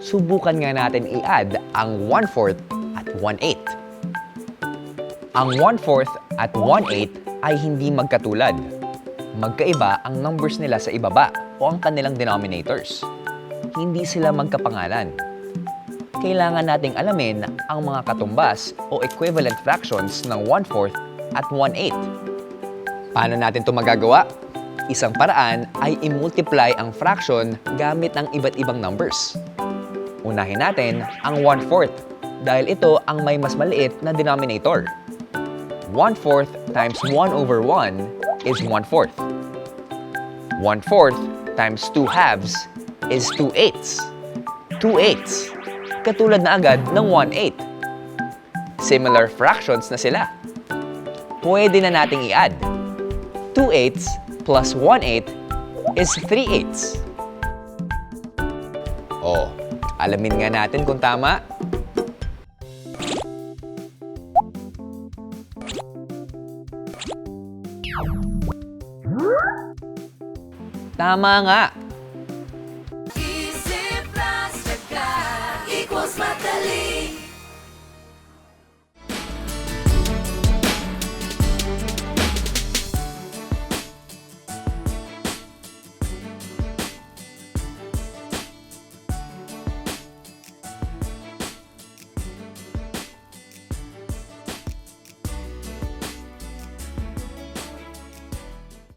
Subukan nga natin i-add ang 1/4 at 1/8. Ang 1/4 at 1/8 ay hindi magkatulad. Magkaiba ang numbers nila sa ibaba o ang kanilang denominators. Hindi sila magkapangalan. Kailangan nating alamin ang mga katumbas o equivalent fractions ng 1/4 at 1/8. Paano natin ito magagawa? Isang paraan ay i-multiply ang fraction gamit ng iba't ibang numbers. Unahin natin ang 1/4 dahil ito ang may mas maliit na denominator. 1/4 times 1/1 is 1/4. 1/4 times 2/2 is 2/8. 2/8. Katulad na agad ng 1/8. Similar fractions na sila. Pwede na nating i-add. 2/8 plus 1/8 is 3/8. Oh, alamin nga natin kung tama. Tama nga!